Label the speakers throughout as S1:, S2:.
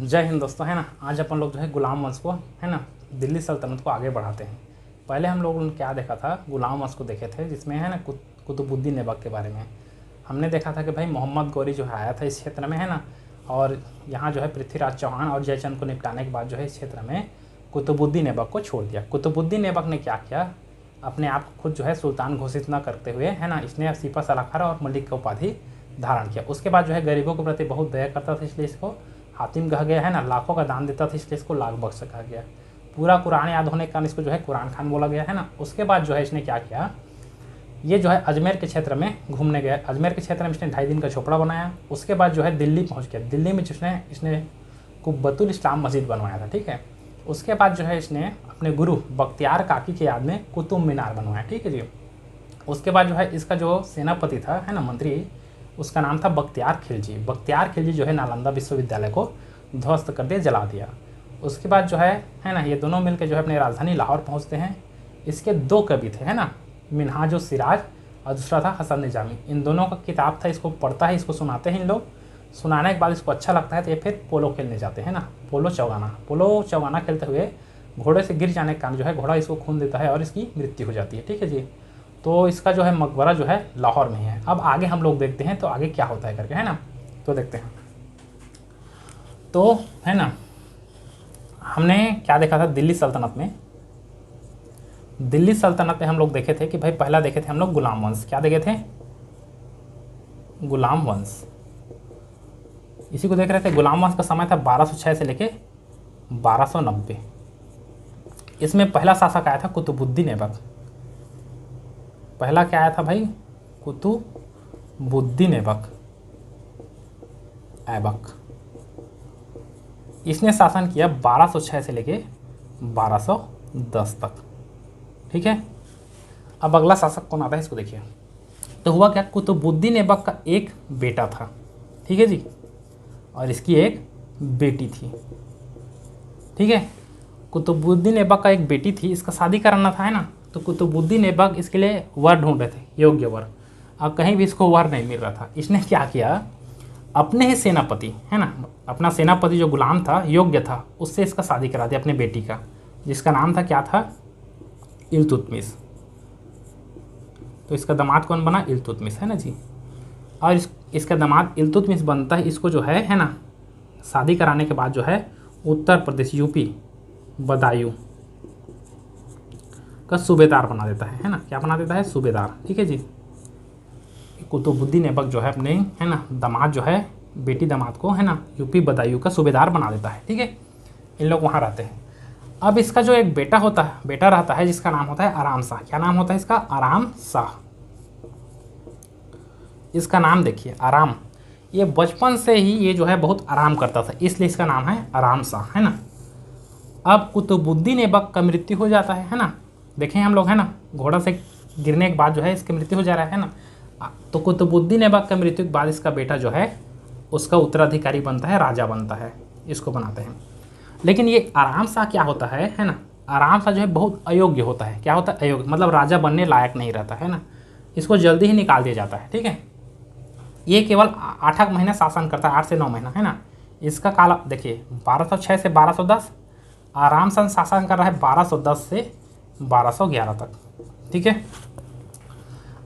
S1: जय हिंद दोस्तों, है ना। आज अपन लोग जो है गुलाम वंश को, है ना, दिल्ली सल्तनत को आगे बढ़ाते हैं। पहले हम लोगों ने क्या देखा था, गुलाम वंश को देखे थे, जिसमें है ना कुतुबुद्दीन ऐबक के बारे में हमने देखा था कि भाई मोहम्मद गौरी जो है आया था इस क्षेत्र में, है ना। और यहाँ जो है पृथ्वीराज चौहान और जयचंद को निपटाने के बाद जो है इस क्षेत्र में कुतुबुद्दीन ऐबक को छोड़ दिया। कुतुबुद्दीन ऐबक ने क्या किया, अपने आप को खुद जो है सुल्तान घोषित न करते हुए, है ना, इसने सिपा सलाखर और मलिक की उपाधि धारण किया। उसके बाद जो है गरीबों के प्रति बहुत दया करता था, इसलिए इसको हातिम कहा गया, है ना। लाखों का दान देता था, इसलिए इसको लाख बख्श कहा गया। पूरा कुरान याद होने के कारण इसको जो है कुरान खान बोला गया, है ना। उसके बाद जो है इसने क्या किया, ये जो है अजमेर के क्षेत्र में घूमने गया। अजमेर के क्षेत्र में इसने 2.5 दिन का झोपड़ा बनाया। उसके बाद जो है दिल्ली पहुंच गया। दिल्ली में इसने कुब्बतुल इस्लाम मस्जिद बनवाया था, ठीक है। उसके बाद जो है इसने अपने गुरु बख्तियार काकी की याद में कुतुब मीनार बनवाया, ठीक है जी। उसके बाद जो है इसका जो सेनापति था, है ना, मंत्री, उसका नाम था बख्तियार खिलजी। बख्तियार खिलजी जो है नालंदा विश्वविद्यालय को ध्वस्त कर दिया, जला दिया। उसके बाद जो है ना, ये दोनों मिलकर जो है अपने राजधानी लाहौर पहुंचते हैं। इसके 2 कवि थे, है ना, मिन्हाजुल सिराज और दूसरा था हसन निजामी। इन दोनों का किताब था, इसको पढ़ता है, इसको सुनाते हैं इन लोग। सुनाने के बाद इसको अच्छा लगता है तो ये फिर पोलो खेलने जाते हैं ना, पोलो चौगाना खेलते हुए घोड़े से गिर जाने के कारण जो है घोड़ा इसको खून देता है और इसकी मृत्यु हो जाती है, ठीक है जी। तो इसका जो है मकबरा जो है लाहौर में है। अब आगे हम लोग देखते हैं तो आगे क्या होता है करके, है ना, तो देखते हैं। तो है ना, हमने क्या देखा था दिल्ली सल्तनत में। दिल्ली सल्तनत में हम लोग देखे थे कि भाई पहला देखे थे हम लोग गुलाम वंश। क्या देखे थे? गुलाम वंश। इसी को देख रहे थे। गुलाम वंश का समय था 1206 से लेके 1290। इसमें पहला शासक आया था कुतुबुद्दीन ऐबक। पहला क्या आया था भाई? कुतुबुद्दीन ऐबक। इसने शासन किया 1206 से लेके 1210 तक, ठीक है। अब अगला शासक कौन आता है इसको देखिए। तो हुआ क्या, कुतुबुद्दीन ऐबक का एक बेटा था, ठीक है जी, और इसकी एक बेटी थी, ठीक है। कुतुबुद्दीन ऐबक का एक बेटी थी, इसका शादी कराना था, है ना। तो कुतुबुद्दीन ऐबक इसके लिए वर ढूंढ रहे थे, योग्य वर। अब कहीं भी इसको वर नहीं मिल रहा था। इसने क्या किया, अपने ही सेनापति, है ना, अपना सेनापति जो गुलाम था, योग्य था, उससे इसका शादी करा दिया अपने बेटी का, जिसका नाम था, क्या था, इल्तुतमिश। तो इसका दामाद कौन बना? इल्तुतमिश, है ना जी। और इसका दामाद इल्तुतमिश बनता है। इसको जो है ना, शादी कराने के बाद जो है उत्तर प्रदेश, यूपी, बदायूं का सूबेदार बना देता है ना। क्या बना देता है? सूबेदार, ठीक है जी। कुतुबुद्दीन ऐबक जो है अपने, है ना, दामाद जो है, बेटी दामाद को, है ना, यूपी बदायूं का सूबेदार बना देता है, ठीक है। इन लोग वहाँ रहते हैं। अब इसका जो एक बेटा रहता है जिसका नाम होता है आराम शाह। क्या नाम होता है इसका? आराम शाह। इसका नाम देखिए, आराम। ये बचपन से ही ये जो है बहुत आराम करता था, इसलिए इसका नाम है आराम शाह, है ना। अब कुतुबुद्दीन ऐबक का मृत्यु हो जाता है ना। देखें हम लोग, है ना, घोड़ा से गिरने के बाद जो है इसकी मृत्यु हो जा रहा है ना। तो कुतुबुद्दीन ऐबक का मृत्यु के बाद इसका बेटा जो है उसका उत्तराधिकारी बनता है, राजा बनता है, इसको बनाते हैं। लेकिन ये आराम शाह क्या होता है ना, आराम शाह जो है बहुत अयोग्य होता है। क्या होता है? अयोग्य, मतलब राजा बनने लायक नहीं रहता है ना। इसको जल्दी ही निकाल दिया जाता है, ठीक है। ये केवल 8 महीना शासन करता है, 8 से 9 महीना, है ना। इसका काल देखिए, 1206 से 1210। आराम शाह शासन कर रहा है 1210 से 1211 तक, ठीक है।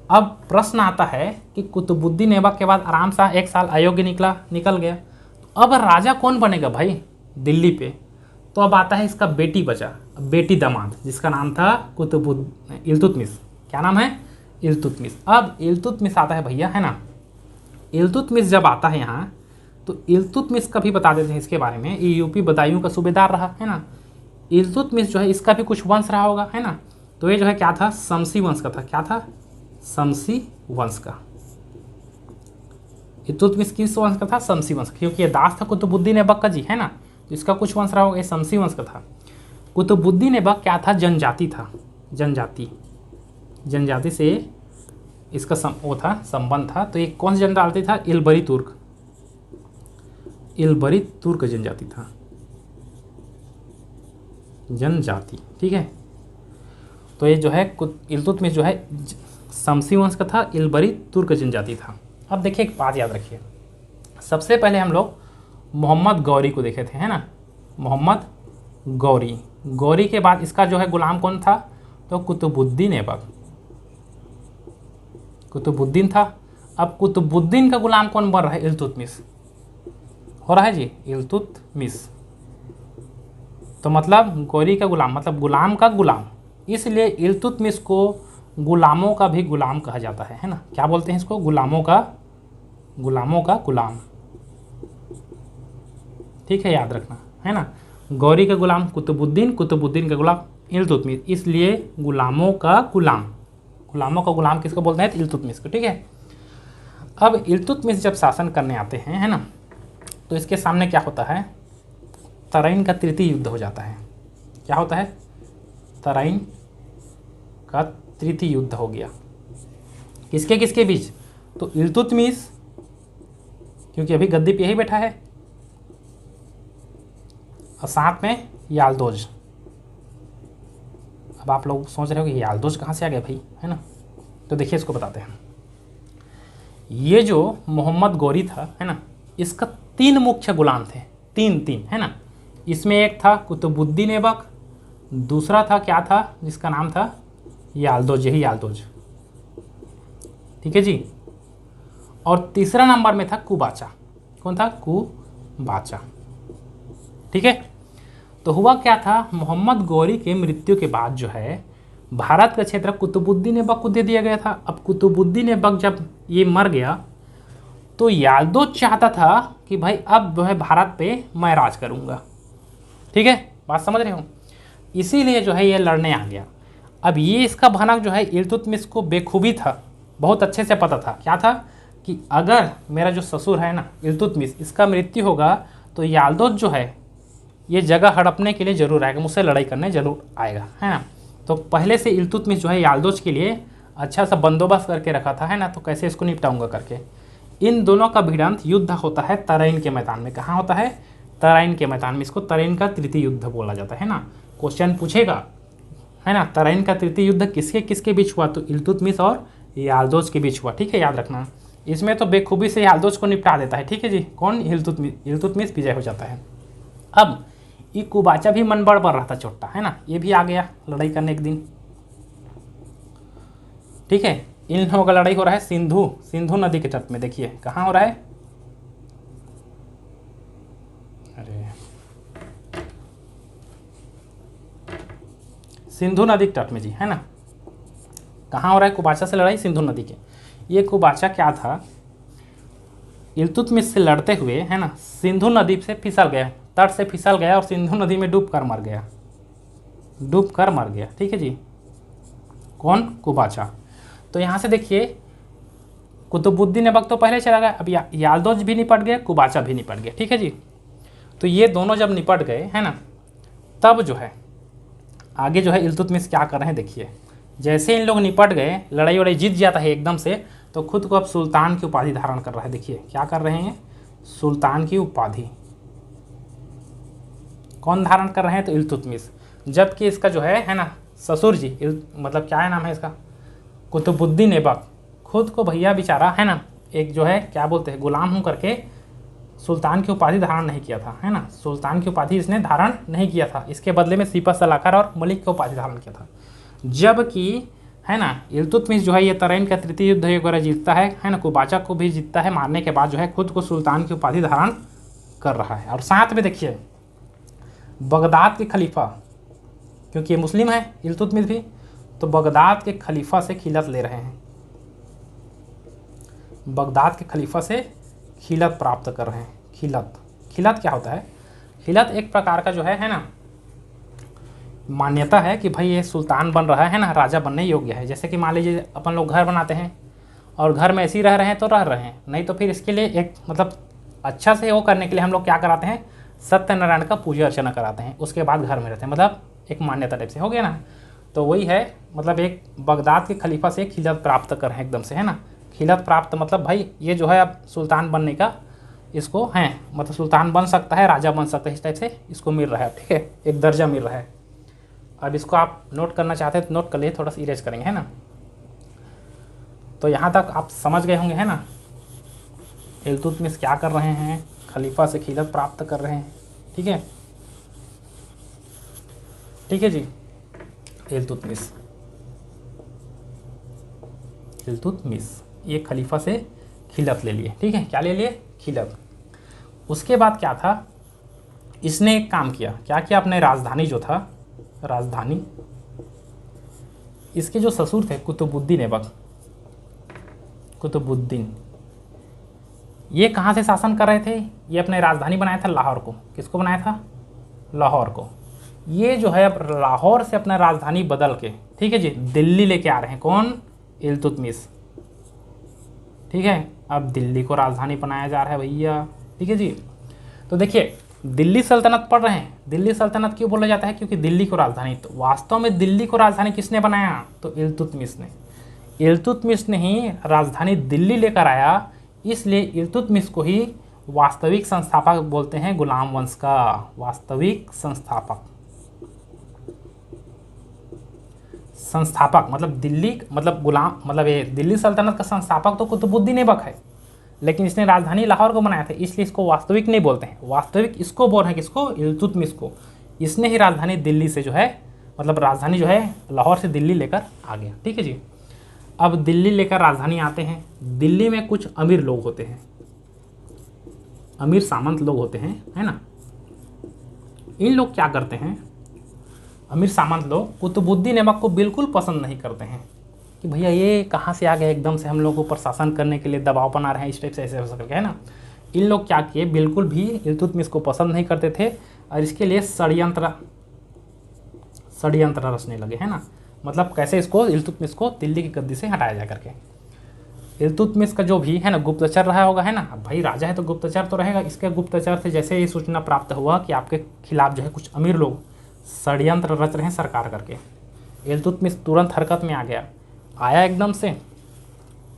S1: अब प्रश्न आता है कि कुतुबुद्दीन ऐबक के बाद आराम शाह 1 साल अयोग्य निकल गया। तो अब राजा कौन बनेगा भाई दिल्ली पे? तो अब आता है इसका बेटी बचा, बेटी दामाद, जिसका नाम था इल्तुतमिश। क्या नाम है? इल्तुतमिश। अब इल्तुतमिश आता है भैया, है ना। इल्तुतमिश जब आता है यहाँ, तो इल्तुतमिश का भी बता देते हैं इसके बारे में। ये यूपी बदायूं का सूबेदार रहा, है ना। इल्तुतमिश जो है इसका भी कुछ वंश रहा होगा, है ना। तो ये जो है क्या था, शमसी वंश का था। क्या था? शमसी वंश का। इल्तुतमिश किस वंश का था? शमसी वंश, क्योंकि ये दास था कुतुबुद्दीन ऐबक का जी, है ना। तो इसका कुछ वंश रहा होगा, ये शमसी वंश का था। कुतुबुद्दीन ऐबक क्या था? जनजाति था, जनजाति से इसका संबंध था। तो ये कौन सी जनजाति था? इलबरी तुर्क जनजाति, ठीक है। तो ये जो है इल्तुतमिश जो है शमसी वंश का था, इलबरी तुर्क जनजाति था। अब देखिए एक बात याद रखिए, सबसे पहले हम लोग मोहम्मद गौरी को देखे थे, है ना, मोहम्मद गौरी। गौरी के बाद इसका जो है गुलाम कौन था, तो कुतुबुद्दीन ऐबक, कुतुबुद्दीन था। अब कुतुबुद्दीन का गुलाम कौन बन रहा है, इल्तुतमिश हो रहा है जी, इल्तुतमिश। तो मतलब गौरी का गुलाम मतलब गुलाम का गुलाम, इसलिए इल्तुतमिश को गुलामों का भी गुलाम कहा जाता है ना। क्या बोलते हैं इसको, गुलामों का गुलाम। ठीक है, याद रखना, है ना। गौरी का गुलाम कुतुबुद्दीन, कुतुबुद्दीन का गुलाम इल्तुतमिश, इसलिए गुलामों का गुलाम किसको बोलते हैं, इल्तुतमिश को। ठीक है। अब इल्तुतमिश जब शासन करने आते हैं, है ना, तो इसके सामने क्या होता है, तराइन का तृतीय युद्ध हो जाता है। क्या होता है, तराइन का तृतीय युद्ध हो गया। किसके किसके बीच, तो इल्तुतमिश, क्योंकि अभी गद्दी पे यही बैठा है, और साथ में याल्दोज। अब आप लोग सोच रहे हो कि याल्दोज कहाँ से आ गया भाई, है ना, तो देखिए इसको बताते हैं। ये जो मोहम्मद गौरी था, है ना, इसका 3 मुख्य गुलाम थे, तीन, है ना। इसमें एक था कुतुबुद्दीन ऐबक, दूसरा था क्या था, जिसका नाम था याल्दोज, यही याल्दोज। ठीक है जी। और तीसरा नंबर में था कुबाचा। कौन था, कुबाचा। ठीक है। तो हुआ क्या था, मोहम्मद गौरी के मृत्यु के बाद जो है भारत का क्षेत्र कुतुबुद्दीन ऐबक को दे दिया गया था। अब कुतुबुद्दीन ऐबक जब ये मर गया तो याल्दोज चाहता था कि भाई अब जो है भारत पे मैं राज करूंगा। ठीक है, बात समझ रहे हो, इसीलिए जो है ये लड़ने आ गया। अब ये इसका भनक जो है इल्तुतमिश को बेखूबी था, बहुत अच्छे से पता था। क्या था कि अगर मेरा जो ससुर है ना इल्तुतमिश, इसका मृत्यु होगा तो याल्दोज जो है ये जगह हड़पने के लिए जरूर आएगा, मुझसे लड़ाई करने जरूर आएगा, है ना। तो पहले से इल्तुतमिश जो है याल्दोज के लिए अच्छा सा बंदोबस्त करके रखा था, है ना, तो कैसे इसको निपटाऊंगा करके। इन दोनों का भिड़ंत युद्ध होता है तराइन के मैदान में। कहाँ होता है, तराइन के मैदान में। इसको तराइन का तृतीय युद्ध बोला जाता है ना। क्वेश्चन पूछेगा, है ना, तराइन का तृतीय युद्ध किसके किसके बीच हुआ, तो इल्तुतमिश और याल्दोज के बीच हुआ। ठीक है, याद रखना। इसमें तो बेखूबी से याल्दोज को निपटा देता है। ठीक है जी, कौन, इल्तुतमिश विजय हो जाता है। अब ये कुबाचा भी मन बढ़ रहा था छोटा, है ना, ये भी आ गया लड़ाई करने एक दिन। ठीक है, इन लोगों का लड़ाई हो रहा है सिंधु नदी के तट में। देखिए कहाँ हो रहा है, अरे सिंधु नदी के तट में जी, है ना। कहाँ हो रहा है कुबाचा से लड़ाई, सिंधु नदी के। ये कुबाचा क्या था, इल्तुतमिश से लड़ते हुए, है ना, सिंधु नदी से फिसल गया, तट से फिसल गया और सिंधु नदी में डूब कर मर गया। ठीक है जी, कौन, कुबाचा। तो यहाँ से देखिए कुतुबुद्दीन ऐबक तो पहले चला गया, अब याल्दोज भी निपट गया, कुबाचा भी निपट गया। ठीक है जी। तो ये दोनों जब निपट गए, है ना, तब जो है आगे जो है इल्तुतमिश क्या कर रहे हैं, देखिए। जैसे इन लोग निपट गए, लड़ाई वड़ाई जीत जाता है एकदम से, तो खुद को अब सुल्तान की उपाधि धारण कर रहा है। देखिए क्या कर रहे हैं, सुल्तान की उपाधि कौन धारण कर रहे हैं, तो इल्तुतमिश। जबकि इसका जो है ना, ससुर जी, मतलब क्या है नाम है इसका, कुतुबुद्दीन ऐबक, खुद को भैया बेचारा, है ना, एक जो है क्या बोलते हैं, गुलाम हूँ करके सुल्तान की उपाधि धारण नहीं किया था, है ना। सुल्तान की उपाधि इसने धारण नहीं किया था, इसके बदले में सिपह सलाहकार और मलिक की उपाधि धारण किया था। जबकि, है ना, इल्तुतमिश जो है ये तराइन का तृतीय युद्ध वगैरह जीतता है ना, कुबाचा को भी जीतता है, मारने के बाद जो है खुद को सुल्तान की उपाधि धारण कर रहा है। और साथ में देखिए बगदाद के खलीफा, क्योंकि ये मुस्लिम है इल्तुतमिश भी, तो बगदाद के खलीफा से खिलत ले रहे हैं, बगदाद के खलीफा से खिलत प्राप्त कर रहे हैं। खिलत क्या होता है, खिलत एक प्रकार का जो है ना, मान्यता है कि भाई ये सुल्तान बन रहा है ना, राजा बनने योग्य है। जैसे कि मान लीजिए अपन लोग घर बनाते हैं और घर में ऐसे ही रह रहे हैं तो रह रहे हैं, नहीं तो फिर इसके लिए एक मतलब अच्छा से वो करने के लिए हम लोग क्या कराते हैं, सत्यनारायण का पूजा अर्चना कराते हैं, उसके बाद घर में रहते हैं, मतलब एक मान्यता टाइप से हो गया ना। तो वही है, मतलब एक बगदाद के खलीफा से खिलत प्राप्त कर रहे हैं एकदम से, है ना। खिलत प्राप्त मतलब भाई ये जो है अब सुल्तान बनने का इसको है, मतलब सुल्तान बन सकता है, राजा बन सकता है, इस टाइप से इसको मिल रहा है। ठीक है, एक दर्जा मिल रहा है। अब इसको आप नोट करना चाहते हैं तो नोट कर लिए, थोड़ा सा इरेज करेंगे, है ना। तो यहाँ तक आप समझ गए होंगे, है ना, इल्तुतमिश क्या कर रहे हैं, खलीफा से खिलत प्राप्त कर रहे हैं। ठीक है, ठीक है जी। इल्तुतमिश ये खलीफा से खिलत ले लिए। ठीक है, क्या ले लिए? खिलत। उसके बाद क्या था, इसने एक काम किया। क्या किया? अपने राजधानी जो था, राजधानी, इसके जो ससुर थे कुतुबुद्दीन ऐबक, कुतुबुद्दीन, ये कहाँ से शासन कर रहे थे? ये अपने राजधानी बनाया था लाहौर को। किसको बनाया था? लाहौर को। ये जो है अब लाहौर से अपना राजधानी बदल के, ठीक है जी, दिल्ली लेके आ रहे हैं। कौन? इल्तुतमिश। ठीक है, अब दिल्ली को राजधानी बनाया जा रहा है भैया। ठीक है जी। तो देखिए, दिल्ली सल्तनत पढ़ रहे हैं। दिल्ली सल्तनत क्यों बोला जाता है? क्योंकि दिल्ली को राजधानी, तो वास्तव में दिल्ली को राजधानी किसने बनाया? तो इल्तुतमिश ने। इल्तुतमिश ने ही राजधानी दिल्ली लेकर आया, इसलिए इल्तुतमिश को ही वास्तविक संस्थापक बोलते हैं गुलाम वंश का। वास्तविक संस्थापक मतलब दिल्ली, मतलब गुलाम, मतलब ये दिल्ली सल्तनत का संस्थापक तो कुतुबुद्दीन ऐबक है, लेकिन इसने राजधानी लाहौर को बनाया था, इसलिए इसको वास्तविक नहीं बोलते हैं। वास्तविक इसको बोल रहे हैं, किसको? इल्तुतमिश को। इसने ही राजधानी दिल्ली से जो है, मतलब राजधानी जो है लाहौर से दिल्ली लेकर आ गया। ठीक है जी। अब दिल्ली लेकर राजधानी आते हैं। दिल्ली में कुछ अमीर लोग होते हैं, अमीर सामंत लोग होते हैं, है ना। इन लोग क्या करते हैं? अमीर सामंत लोग कुतुबुद्दीन ऐबक को बिल्कुल पसंद नहीं करते हैं कि भैया ये कहाँ से आ गए एकदम से हम लोगों पर शासन करने के लिए, दबाव बना रहे हैं, इस टाइप से ऐसे हो सके, है ना। इन लोग क्या किए? बिल्कुल भी इल्तुतमिश को पसंद नहीं करते थे और इसके लिए षड्यंत्र रचने लगे, है ना। मतलब कैसे इसको, इल्तुतमिश को दिल्ली की गद्दी से हटाया जा करके। इल्तुतमिश का जो भी है ना गुप्तचर रहा होगा, है ना। अब भाई राजा है तो गुप्तचर तो रहेगा। इसके गुप्तचर से जैसे ये सूचना प्राप्त हुआ कि आपके खिलाफ जो है कुछ अमीर लोग षड्यंत्र रच रहे हैं सरकार करके, इल्तुतमिश तुरंत हरकत में आ गया। आया एकदम से,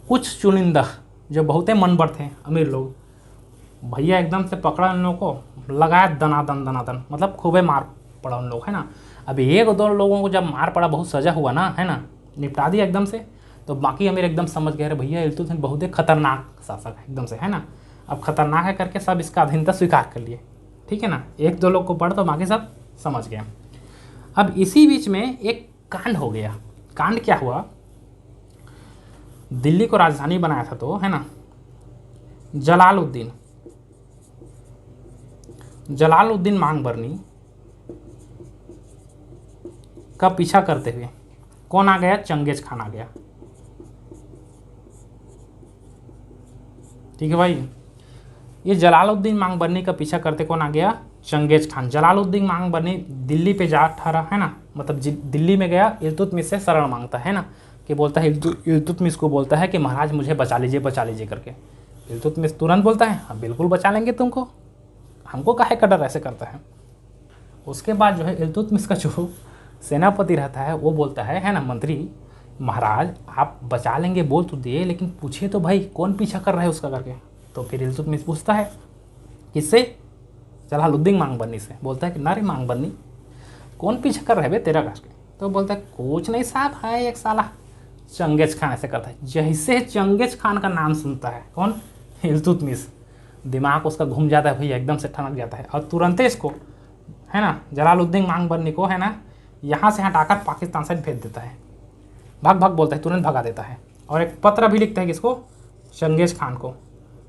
S1: कुछ चुनिंदा जो बहुते मनबड़ थे अमीर लोग, भैया एकदम से पकड़ा उन लोगों को, लगाया दनादन, मतलब खूबे मार पड़ा उन लोग, है ना। अब एक दो लोगों को जब मार पड़ा, बहुत सजा हुआ ना, है ना, निपटा दिया एकदम से, तो बाकी अमीर एकदम समझ गए, अरे भैया इल्तुतमिश बहुत ही खतरनाक शासक है एकदम से, है ना। अब खतरनाक है करके सब इसका अधीनता स्वीकार कर लिए। ठीक है ना, एक दो लोग को पढ़ तो बाकी सब समझ गए। अब इसी बीच में एक कांड हो गया। कांड क्या हुआ? दिल्ली को राजधानी बनाया था तो, है ना, जलालुद्दीन मांगबरनी का पीछा करते हुए कौन आ गया? चंगेज खान आ गया। ठीक है भाई, ये जलालुद्दीन मांगबरनी का पीछा करते कौन आ गया? Genghis Khan. जलालुद्दीन मांगबरनी दिल्ली पे जा ठहरा, है ना, मतलब दिल्ली में गया, इल्तुतमिश से शरण मांगता है ना, कि बोलता है, इल्तुतमिश को बोलता है कि महाराज मुझे बचा लीजिए करके। इल्तुतमिश तुरंत बोलता है, हाँ बिल्कुल बचा लेंगे तुमको, हमको काहे का डर, ऐसे करता है। उसके बाद जो है इल्तुतमिश का जो सेनापति रहता है वो बोलता है ना, मंत्री, महाराज आप बचा लेंगे बोल तो दिए, लेकिन पूछे तो भाई कौन पीछा कर रहा है उसका करके। तो फिर इल्तुतमिश पूछता है, किससे? जलालुद्दीन मांगबरनी से। बोलता है कि ना रे मांगबरनी, कौन पीछा कर रहा है बे तेरा करके? तो बोलता है कुछ नहीं साहब, है एक साला चंगेज खान। ऐसे करता है। जैसे चंगेज खान का नाम सुनता है कौन? इल्तुतमिश, दिमाग उसका घूम जाता है भैया, एकदम से ठनक जाता है, और तुरंत इसको, है ना, जलालुद्दीन मांगबरनी को, है ना, यहाँ से हटाकर पाकिस्तान साइड भेज देता है। भाग बोलता है, तुरंत भगा देता है। और एक पत्र भी लिखता है किसको? चंगेज खान को,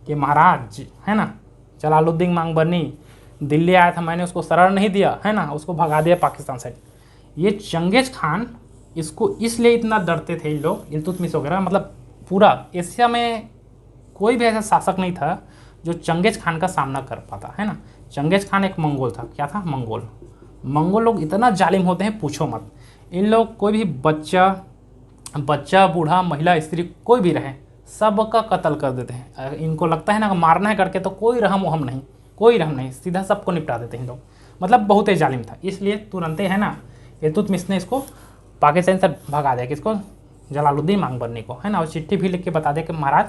S1: कि महाराज, है ना, जलालुद्दीन मांगबरनी दिल्ली आया था, मैंने उसको शरण नहीं दिया, है ना, उसको भगा दिया पाकिस्तान साइड। ये चंगेज खान, इसको इसलिए इतना डरते थे इन लोग, इल्तुतमिश वगैरह, मतलब पूरा एशिया में कोई भी ऐसा शासक नहीं था जो चंगेज खान का सामना कर पाता, है ना। चंगेज खान एक मंगोल था। क्या था? मंगोल लोग इतना जालिम होते हैं, पूछो मत। इन लोग कोई भी बच्चा, बूढ़ा, महिला, स्त्री, कोई भी रहे, सबका कत्ल कर देते हैं। इनको लगता है ना मारना है करके, तो कोई रहम नहीं, सीधा सबको निपटा देते हैं लोग। मतलब बहुत ही जालिम था, इसलिए तुरंत, है ना, इल्तुतमिश ने इसको पाकिस्तान से भगा दिया। किसको? जलालुद्दीन मांगबरनी को, है ना। और चिट्ठी भी लिख के बता दिया कि महाराज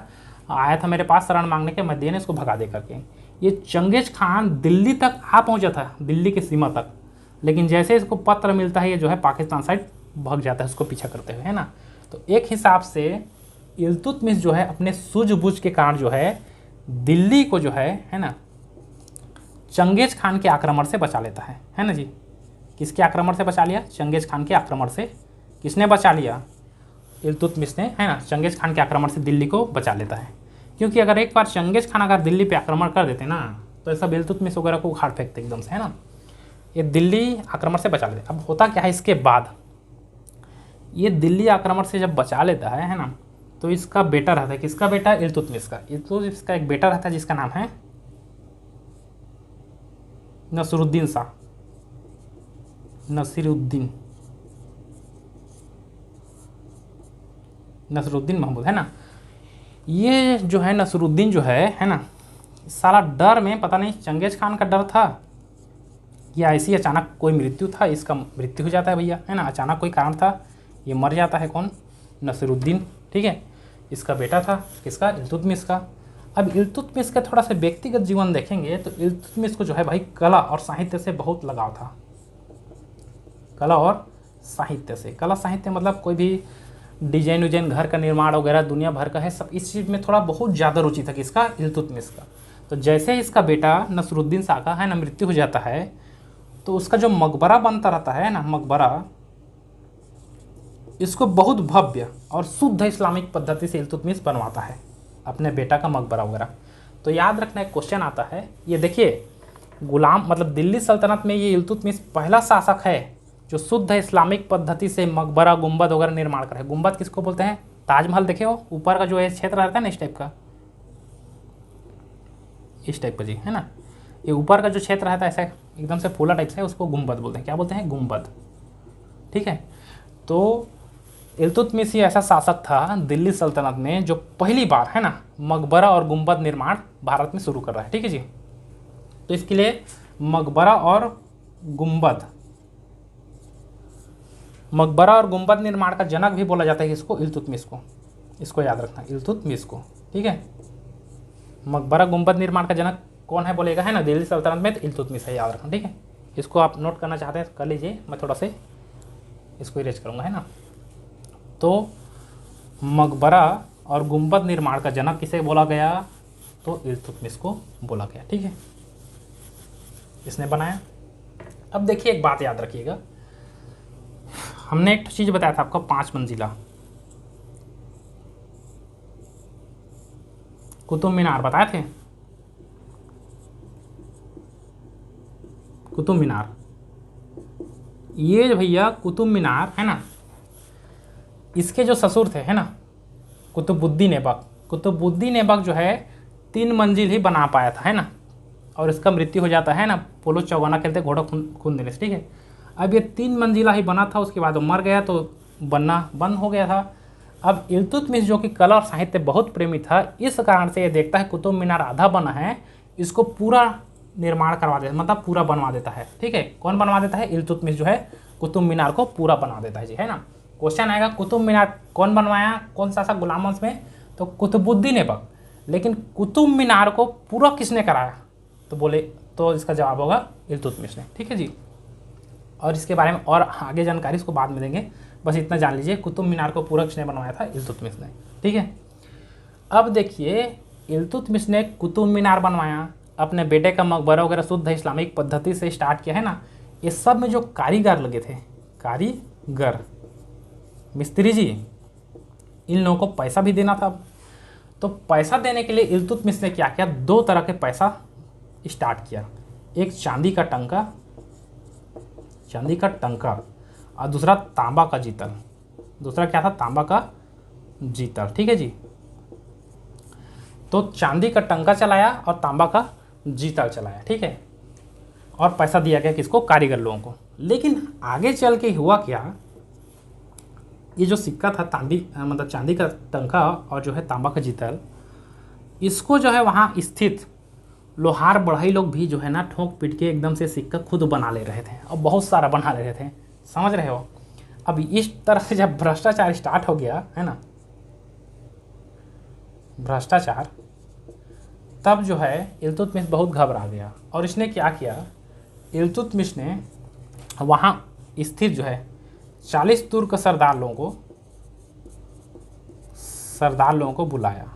S1: आया था मेरे पास शरण मांगने के, मैं देने इसको भगा दे करके। ये चंगेज खान दिल्ली तक आ पहुंचा था, दिल्ली की सीमा तक, लेकिन जैसे इसको पत्र मिलता है ये जो है पाकिस्तान साइड भाग जाता है उसको पीछा करते हुए, है ना। तो एक हिसाब से इल्तुतमिश जो है अपने सूझबूझ के कारण जो है दिल्ली को जो है ना, चंगेज खान के आक्रमण से बचा लेता है ना जी। किसके आक्रमण से बचा लिया? चंगेज खान के आक्रमण से। किसने बचा लिया? इल्तुतमिश ने, है ना। चंगेज खान के आक्रमण से दिल्ली को बचा लेता है, क्योंकि अगर एक बार चंगेज खान अगर दिल्ली पे आक्रमण कर देते ना तो सब इल्तुतमिश वगैरह को उखाड़ फेंकते एकदम से, है ना। ये दिल्ली आक्रमण से बचा लेते। अब होता क्या है इसके बाद, ये दिल्ली आक्रमण से जब बचा लेता है ना, तो इसका बेटा रहता है। किसका बेटा? इल्तुतमिश का। इल्तुतमिश का एक बेटा रहता है जिसका नाम है नसरुद्दीन शाह, नसरुद्दीन महमूद, है ना। ये जो है नसरुद्दीन जो है ना, साला डर में, पता नहीं चंगेज खान का डर था या ऐसी अचानक कोई मृत्यु था, इसका मृत्यु हो जाता है भैया, है ना। अचानक कोई कारण था, ये मर जाता है। कौन? नसरुद्दीन, ठीक है। इसका बेटा था किसका? इल्तुतमिश का। अब इल्तुतमिश का थोड़ा सा व्यक्तिगत जीवन देखेंगे तो इल्तुतमिश को जो है भाई कला और साहित्य से बहुत लगाव था। कला और साहित्य से, कला साहित्य मतलब कोई भी डिजाइन विजाइन, घर का निर्माण वगैरह दुनिया भर का है सब, इस चीज़ में थोड़ा बहुत ज़्यादा रुचि था। किसका? इल्तुतमिश का। तो जैसे इसका बेटा नसरुद्दीन शाह का, है ना, मृत्यु हो जाता है, तो उसका जो मकबरा बनता रहता है ना, मकबरा, इसको बहुत भव्य और शुद्ध इस्लामिक पद्धति से इल्तुतमिश बनवाता है अपने बेटा का मकबरा वगैरह। तो याद रखना, एक क्वेश्चन आता है, ये देखिए, गुलाम मतलब दिल्ली सल्तनत में ये इल्तुतमिश पहला शासक है जो शुद्ध इस्लामिक पद्धति से मकबरा, गुंबद वगैरह निर्माण करे। गुंबद किसको बोलते हैं? ताजमहल देखे हो, ऊपर का जो है क्षेत्र रहता है ना, इस टाइप का, इस टाइप का जी, है ना। ये ऊपर का जो क्षेत्र रहता है ऐसा एकदम से फूला टाइप से, उसको गुंबद बोलते हैं। क्या बोलते हैं? गुंबद, ठीक है। तो इल्तुतमिश ही ऐसा शासक था दिल्ली सल्तनत में जो पहली बार, है ना, मकबरा और गुंबद निर्माण भारत में शुरू कर रहा है, ठीक है जी। तो इसके लिए मकबरा और गुंबद, मकबरा और गुंबद निर्माण का जनक भी बोला जाता है किसको? इल्तुतमिश को। इसको याद रखना, इल्तुतमिश को, ठीक है। मकबरा गुंबद निर्माण का जनक कौन है बोलेगा, है ना, दिल्ली सल्तनत में, तो इल्तुतमिश है, याद रखना, ठीक है। इसको आप नोट करना चाहते हैं कर लीजिए, मैं थोड़ा से इसको इरेज करूँगा, है ना। तो मकबरा और गुंबद निर्माण का जनक किसे बोला गया? तो इल्तुतमिश को बोला गया, ठीक है। इसने बनाया। अब देखिए एक बात याद रखिएगा, हमने एक चीज़ बताया था आपको, 5 मंजिला कुतुब मीनार बताए थे। कुतुब मीनार, ये भैया कुतुब मीनार, है ना, इसके जो ससुर थे, है ना, कुतुबुद्दीन ऐबक, कुतुबुद्दीन ऐबक जो है 3 मंजिल ही बना पाया था, है ना, और इसका मृत्यु हो जाता है ना, पोलो चौगाना खेलते घोड़ा खून देने से, ठीक है। अब ये 3 मंजिला ही बना था, उसके बाद वो मर गया तो बनना बंद हो गया था। अब इल्तुतमिश जो कि कला और साहित्य बहुत प्रेमी था, इस कारण से ये देखता है कुतुब मीनार आधा बना है, इसको पूरा निर्माण करवा देता है, मतलब पूरा बनवा देता है, ठीक है। कौन बनवा देता है? इल्तुतमिश जो है कुतुब मीनार को पूरा बना देता है जी, है ना। क्वेश्चन आएगा कुतुब मीनार कौन बनवाया, कौन शासक गुलाम वंश में? तो कुतुबुद्दीन ऐबक। लेकिन कुतुब मीनार को पूरा किसने कराया? तो बोले, तो इसका जवाब होगा इल्तुतमिश ने, ठीक है जी। और इसके बारे में और आगे जानकारी इसको बाद में देंगे, बस इतना जान लीजिए, कुतुब मीनार को पूरा किसने बनवाया था? इल्तुतमिश ने, ठीक है। अब देखिए, इल्तुतमिश ने कुतुब मीनार बनवाया, अपने बेटे का मकबरा वगैरह शुद्ध इस्लामिक पद्धति से स्टार्ट किया, है ना। ये सब में जो कारीगर लगे थे, कारीगर, मिस्त्री जी, इन लोगों को पैसा भी देना था। तो पैसा देने के लिए इल्तुतमिश ने क्या किया? 2 तरह के पैसा स्टार्ट किया, एक चांदी का टंका और दूसरा तांबा का जीतल। दूसरा क्या था? तांबा का जीतल, ठीक है जी। तो चांदी का टंका चलाया और तांबा का जीतल चलाया, ठीक है। और पैसा दिया गया किसको? कारीगर लोगों को। लेकिन आगे चल के हुआ क्या, ये जो सिक्का था मतलब चांदी का टंका और जो है तांबा का जीतल, इसको जो है वहाँ स्थित लोहार बढ़ई लोग भी जो है ना ठोक पीट के एकदम से सिक्का खुद बना ले रहे थे और बहुत सारा बना ले रहे थे, समझ रहे हो। अब इस तरह से जब भ्रष्टाचार स्टार्ट हो गया, है ना, भ्रष्टाचार, तब जो है इल्तुतमिश बहुत घबरा गया और इसने क्या किया, इल्तुतमिश ने वहाँ स्थित जो है 40 तुर्क सरदार लोगों को बुलाया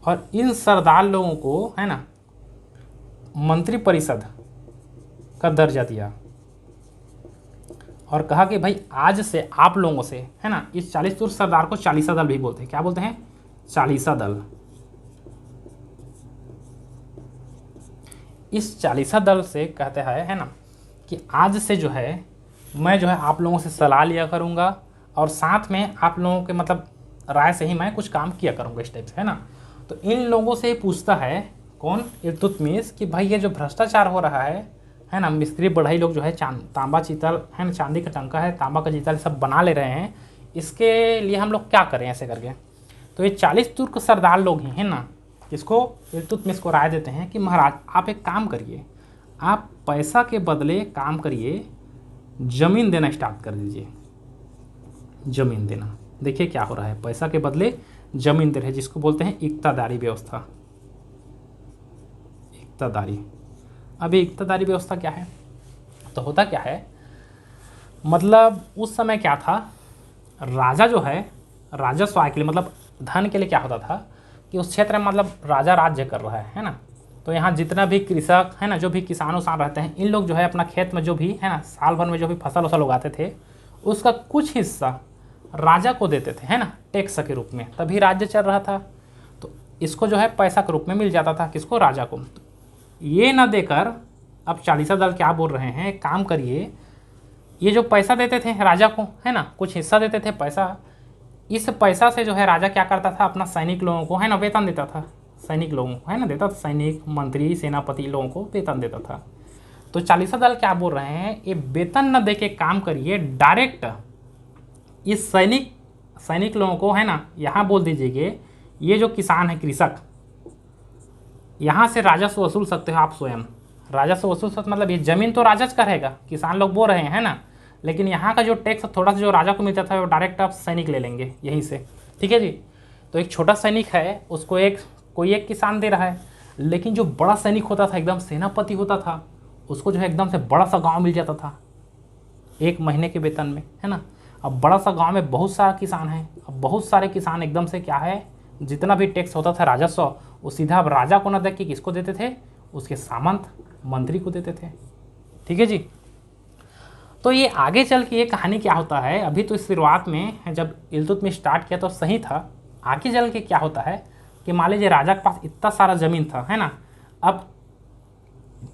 S1: और इन सरदार लोगों को, है ना, मंत्री परिषद का दर्जा दिया और कहा कि भाई आज से आप लोगों से, है ना, इस 40 तुर्क सरदार को चालीसा दल भी बोलते हैं। क्या बोलते हैं? चालीसा दल। इस चालीसा दल से कहते हैं, है ना, कि आज से जो है मैं जो है आप लोगों से सलाह लिया करूँगा और साथ में आप लोगों के मतलब राय से ही मैं कुछ काम किया करूँगा, इस टाइप से, है ना। तो इन लोगों से पूछता है कौन? इल्तुतमिश, कि भाई ये जो भ्रष्टाचार हो रहा है ना, मिस्त्री बढ़ई लोग जो है तांबा चीतल, है ना, चांदी का टंका है, तांबा का चीतल सब बना ले रहे हैं, इसके लिए हम लोग क्या करें ऐसे करके। तो ये 40 तुर्क सरदार लोग ही, है ना, इसको इल्तुतमिश को राय देते हैं कि महाराज आप एक काम करिए, आप पैसा के बदले काम करिए, ज़मीन देना स्टार्ट कर दीजिए। ज़मीन देना, देखिए क्या हो रहा है, पैसा के बदले ज़मीन दे रहे हैं, जिसको बोलते हैं इक्तादारी व्यवस्था। इक्तादारी। अभी इक्तादारी व्यवस्था क्या है? तो होता क्या है, मतलब उस समय क्या था, राजा जो है राजस्व आय के लिए, मतलब धन के लिए क्या होता था कि उस क्षेत्र में मतलब राजा राज्य कर रहा है ना, तो यहाँ जितना भी कृषक, है ना, जो भी किसान उसान रहते हैं, इन लोग जो है अपना खेत में जो भी, है ना, साल भर में जो भी फसल वसल उगाते थे, उसका कुछ हिस्सा राजा को देते थे, है ना, टैक्स के रूप में, तभी राज्य चल रहा था। तो इसको जो है पैसा के रूप में मिल जाता था, किसको? राजा को। तो ये ना देकर अब चालीसा दल क्या बोल रहे हैं, काम करिए, ये जो पैसा देते थे राजा को, है ना, कुछ हिस्सा देते थे पैसा, इस पैसा से जो है राजा क्या करता था, अपना सैनिक लोगों को, है ना, वेतन देता था, सैनिक लोगों को, है ना, देता था, सैनिक, मंत्री, सेनापति लोगों को वेतन देता था। तो चालीसा दल क्या बोल रहे हैं, ये वेतन न दे के काम करिए, डायरेक्ट इस सैनिक लोगों को, है ना, यहाँ बोल दीजिए, ये जो किसान है, कृषक, यहाँ से राजस्व वसूल सकते हो आप स्वयं। राजस्व वसूल सकते मतलब ये ज़मीन तो राजा का रहेगा, किसान लोग बोल रहे हैं, है ना, लेकिन यहाँ का जो टैक्स थोड़ा सा जो राजा को मिलता था वो डायरेक्ट आप सैनिक ले लेंगे यहीं से, ठीक है जी। तो एक छोटा सैनिक है, उसको कोई एक किसान दे रहा है, लेकिन जो बड़ा सैनिक होता था, एकदम सेनापति होता था, उसको जो है एकदम से बड़ा सा गाँव मिल जाता था 1 महीने के वेतन में, है ना। अब बड़ा सा गाँव में बहुत सारा किसान है, अब बहुत सारे किसान एकदम से क्या है, जितना भी टैक्स होता था राजस्व, वो सीधा अब राजा को न दे के किसको देते थे, उसके सामंत मंत्री को देते थे, ठीक है जी। तो ये आगे चल के ये कहानी क्या होता है, अभी तो इस शुरुआत में जब इल्तुतमिश स्टार्ट किया तो सही था, आगे चल के क्या होता है कि मान लीजिए राजा के पास इतना सारा ज़मीन था, है ना, अब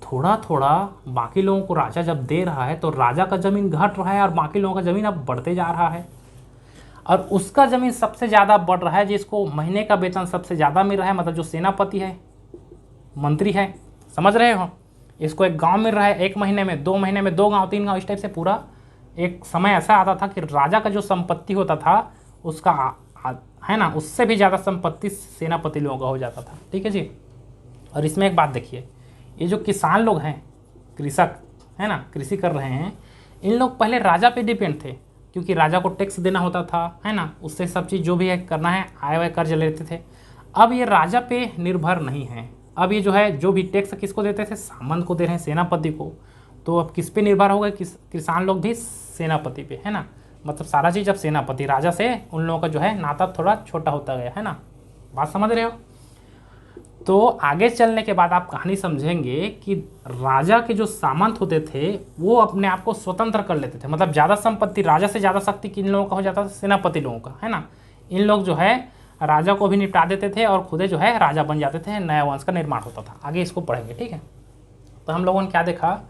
S1: थोड़ा थोड़ा बाकी लोगों को राजा जब दे रहा है तो राजा का ज़मीन घट रहा है और बाकी लोगों का ज़मीन अब बढ़ते जा रहा है, और उसका ज़मीन सबसे ज़्यादा बढ़ रहा है, जिसको महीने का वेतन सबसे ज़्यादा मिल रहा है, मतलब जो सेनापति है, मंत्री है, समझ रहे हो, इसको एक गांव मिल रहा है 1 महीने में, 2 महीने में 2 गांव 3 गांव, इस टाइप से पूरा एक समय ऐसा आता था कि राजा का जो संपत्ति होता था उसका है ना, उससे भी ज़्यादा संपत्ति सेनापति लोगों का हो जाता था, ठीक है जी। और इसमें एक बात देखिए, ये जो किसान लोग हैं, कृषक, है ना, कृषि कर रहे हैं, इन लोग पहले राजा पे डिपेंड थे, क्योंकि राजा को टैक्स देना होता था, है ना, उससे सब चीज़ जो भी है करना है, आय वाय कर्ज लेते थे। अब ये राजा पे निर्भर नहीं है, अब ये जो है जो भी टैक्स किसको देते थे, सामंत को दे रहे हैं, सेनापति को। तो अब किस पे निर्भर हो गए, किसान लोग भी सेनापति पे, है ना, मतलब सारा चीज़ अब सेनापति, राजा से उन लोगों का जो है नाता थोड़ा छोटा होता गया, है ना, बात समझ रहे हो। तो आगे चलने के बाद आप कहानी समझेंगे कि राजा के जो सामंत होते थे वो अपने आप को स्वतंत्र कर लेते थे, मतलब ज़्यादा संपत्ति, राजा से ज़्यादा शक्ति किन लोगों का हो जाता था, सेनापति लोगों का, है ना। इन लोग जो है राजा को भी निपटा देते थे और खुदे जो है राजा बन जाते थे, नया वंश का निर्माण होता था। आगे इसको पढ़ेंगे, ठीक है। तो हम लोगों ने क्या देखा,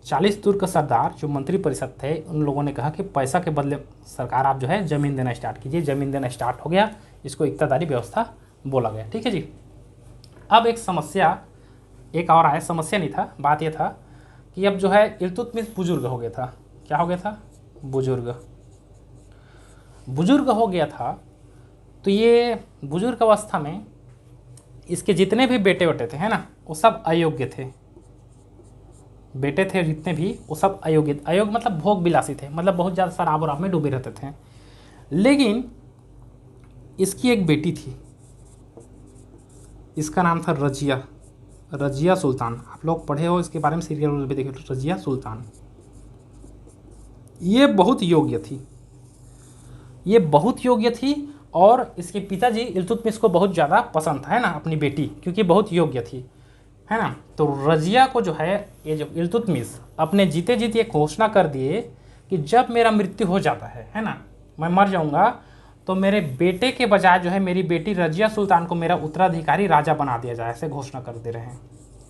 S1: 40 तुर्क सरदार जो मंत्री परिषद थे, उन लोगों ने कहा कि पैसा के बदले सरकार आप जो है ज़मीन देना स्टार्ट कीजिए। ज़मीन देना स्टार्ट हो गया, इसको इक्तादारी व्यवस्था बोला गया, ठीक है जी। अब एक समस्या एक और आया, समस्या नहीं था, बात यह था कि अब जो है इल्तुतमिश बुजुर्ग हो गया था। क्या हो गया था, बुजुर्ग हो गया था। तो ये बुजुर्ग अवस्था में इसके जितने भी बेटे वटे थे, है ना, वो सब अयोग्य थे, बेटे थे जितने भी वो सब अयोग्य मतलब भोग विलासी थे, मतलब बहुत ज़्यादा शराब वराब में डूबे रहते थे। लेकिन इसकी एक बेटी थी, इसका नाम था रजिया सुल्तान। आप लोग पढ़े हो इसके बारे में, सीरियल भी देखे, रजिया सुल्तान। ये बहुत योग्य थी और इसके पिताजी इल्तुतमिश को बहुत ज़्यादा पसंद था, है ना, अपनी बेटी, क्योंकि बहुत योग्य थी। है ना। तो रजिया को जो है ये जो इल्तुतमिश अपने जीते जीते घोषणा कर दिए कि जब मेरा मृत्यु हो जाता है ना, मैं मर जाऊंगा, तो मेरे बेटे के बजाय जो है मेरी बेटी रजिया सुल्तान को मेरा उत्तराधिकारी राजा बना दिया जाए, ऐसे घोषणा कर दे रहे हैं।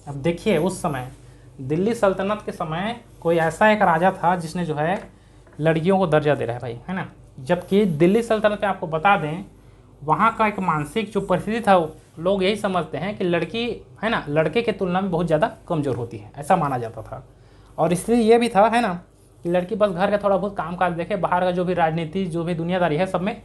S1: अब देखिए उस समय दिल्ली सल्तनत के समय कोई ऐसा एक राजा था जिसने जो है लड़कियों को दर्जा दे रहा है भाई, है ना। जबकि दिल्ली सल्तनत में आपको बता दें वहाँ का एक मानसिक जो परिस्थिति था, लोग यही समझते हैं कि लड़की है ना लड़के के तुलना में बहुत ज़्यादा कमज़ोर होती है, ऐसा माना जाता था। और इसलिए ये भी था है ना कि लड़की बस घर का थोड़ा बहुत काम काज देखे, बाहर का जो भी राजनीति जो भी दुनियादारी है सब में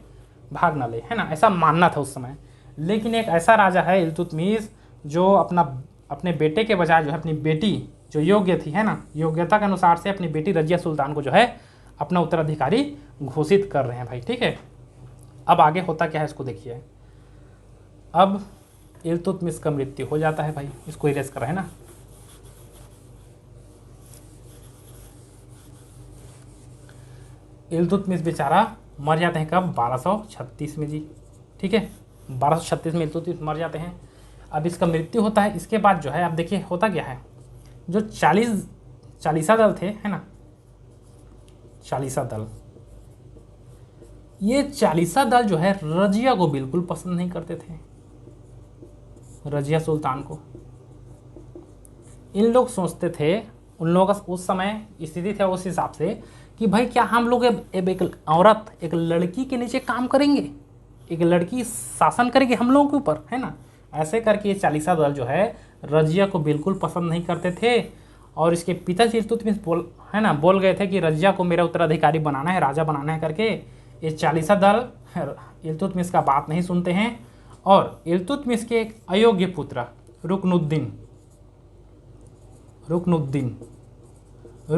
S1: भाग ना ले, है ना, ऐसा मानना था उस समय। लेकिन एक ऐसा राजा है इल्तुतमिश जो अपने बेटे के बजाय जो है अपनी बेटी जो योग्य थी, है ना, योग्यता के अनुसार से अपनी बेटी रजिया सुल्तान को जो है अपना उत्तराधिकारी घोषित कर रहे हैं भाई, ठीक है। अब आगे होता क्या है इसको देखिए। अब इल्तुतमिश का मृत्यु हो जाता है भाई, इसको इरेज कर रहे हैं ना। इल्तुतमिश बेचारा मर जाते हैं कब, 1236 में जी, ठीक है। 1236 में इल्तुतमिश मर जाते हैं। अब इसका मृत्यु होता है। इसके बाद जो है अब देखिए होता क्या है, जो चालीसा दल थे, है ना, चालीसा दल, ये चालीसा दल जो है रजिया को बिल्कुल पसंद नहीं करते थे, रजिया सुल्तान को। इन लोग सोचते थे, उन लोगों का उस समय स्थिति था उस हिसाब से कि भाई क्या हम लोग एक औरत एक लड़की के नीचे काम करेंगे, एक लड़की शासन करेगी हम लोगों के ऊपर, है ना। ऐसे करके ये चालीसा दल जो है रजिया को बिल्कुल पसंद नहीं करते थे। और इसके पिताजी इल्तुतमिश बोल गए थे कि रजिया को मेरा उत्तराधिकारी बनाना है, राजा बनाना है करके। ये चालीसा दल इल्तुतमिश का बात नहीं सुनते हैं और इल्तुतमिश के एक अयोग्य पुत्र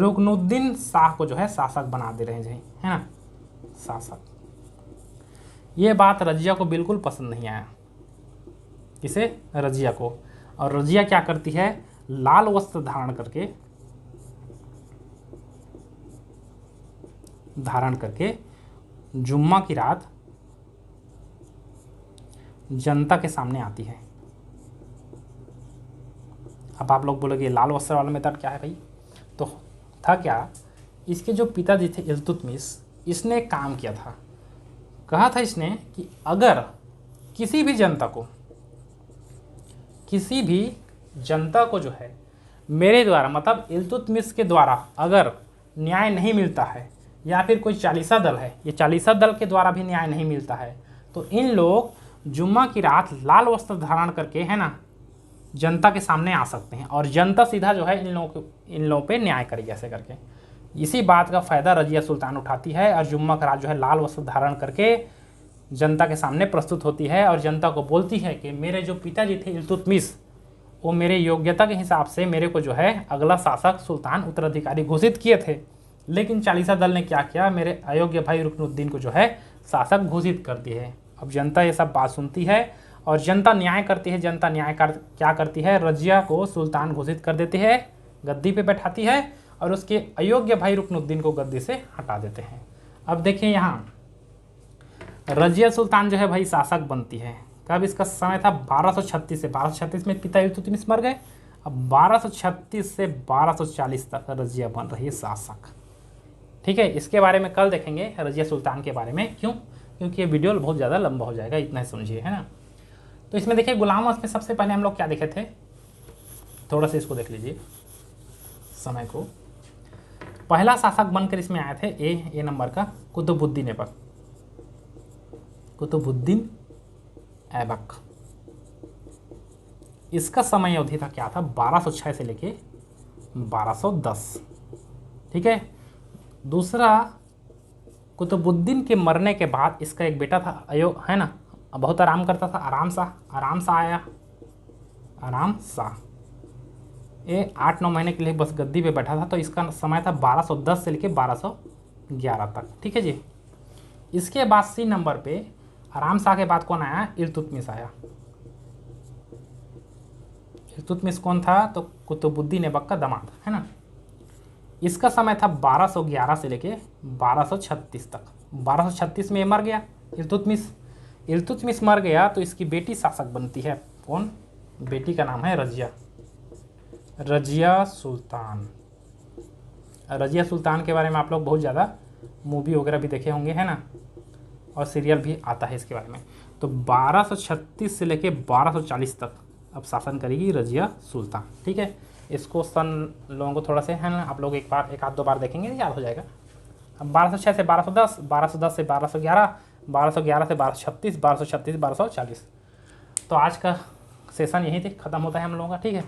S1: रुकनुद्दीन शाह को जो है शासक बना दे रहे हैं, है ना, शासक। ये बात रजिया को बिल्कुल पसंद नहीं आया, किसे, रजिया को। और रजिया क्या करती है, लाल वस्त्र धारण करके जुम्मा की रात जनता के सामने आती है। अब आप लोग बोलोगे लाल वस्त्र वाला मेथड क्या है भाई, तो था क्या, इसके जो पिताजी थे इल्तुतमिश, इसने काम किया था, कहा था इसने कि अगर किसी भी जनता को जो है मेरे द्वारा मतलब इल्तुतमिश के द्वारा अगर न्याय नहीं मिलता है, या फिर कोई चालीसा दल है, ये चालीसा दल के द्वारा भी न्याय नहीं मिलता है, तो इन लोग जुम्मा की रात लाल वस्त्र धारण करके, है ना, जनता के सामने आ सकते हैं और जनता सीधा जो है इन लोगों पे न्याय करेगी, ऐसे करके। इसी बात का फ़ायदा रजिया सुल्तान उठाती है और जुम्मा की रात जो है लाल वस्त्र धारण करके जनता के सामने प्रस्तुत होती है और जनता को बोलती है कि मेरे जो पिताजी थे इल्तुतमिश, वो मेरे योग्यता के हिसाब से मेरे को जो है अगला शासक सुल्तान उत्तराधिकारी घोषित किए थे, लेकिन चालीसा दल ने क्या किया, मेरे अयोग्य भाई रुकनुद्दीन को जो है शासक घोषित कर दिए है। अब जनता ये सब बात सुनती है और जनता न्याय करती है। जनता क्या करती है, रजिया को सुल्तान घोषित कर देती है, गद्दी पे बैठाती है और उसके अयोग्य भाई रुकनुद्दीन को गद्दी से हटा देते हैं। अब देखिए यहाँ रजिया सुल्तान जो है भाई शासक बनती है कब, इसका समय था 1236 से 1236 में पिता इल्तुतमिश मर गए। अब 1236 से 1240 तक रजिया बन रही है शासक, ठीक है। इसके बारे में कल देखेंगे रजिया सुल्तान के बारे में, क्यों, क्योंकि ये वीडियो बहुत ज़्यादा लंबा हो जाएगा, इतना ही समझिए, है ना। तो इसमें देखिए गुलाम वंश में सबसे पहले हम लोग क्या देखे थे, थोड़ा सा इसको देख लीजिए समय को। पहला शासक बनकर इसमें आए थे ए नंबर का कुतुबुद्दीन ऐबक। इसका समय अवधि था क्या था, 1206 से लेके 1210, ठीक है। दूसरा कुतुबुद्दीन के मरने के बाद इसका एक बेटा था है ना, बहुत आराम करता था, आराम शाह ये 8-9 महीने के लिए बस गद्दी पे बैठा था। तो इसका समय था 1210 से लेके 1211 तक, ठीक है जी। इसके बाद सी नंबर पे आराम शाह के बाद कौन आया, इल्तुतमिश आया। इल्तुतमिश कौन था, तो कुतुबुद्दीन ऐबक का दामाद, है ना। इसका समय था 1211 से लेके 1236 तक। 1236 में ये मर गया इल्तुतमिश मर गया तो इसकी बेटी शासक बनती है, कौन, बेटी का नाम है रजिया। रजिया सुल्तान। रजिया सुल्तान के बारे में आप लोग बहुत ज़्यादा मूवी वगैरह भी देखे होंगे, है ना, और सीरियल भी आता है इसके बारे में। तो 1236 से लेके 1240 तक अब शासन करेगी रजिया सुल्तान, ठीक है। इसको सन लोगों को थोड़ा से, है ना, आप लोग एक आध दो बार देखेंगे याद हो जाएगा। अब 1206 से 1210, 1210 से 1211, 1211 से 1236, 1236 1240। तो आज का सेशन यहीं तक ख़त्म होता है हम लोगों का, ठीक है।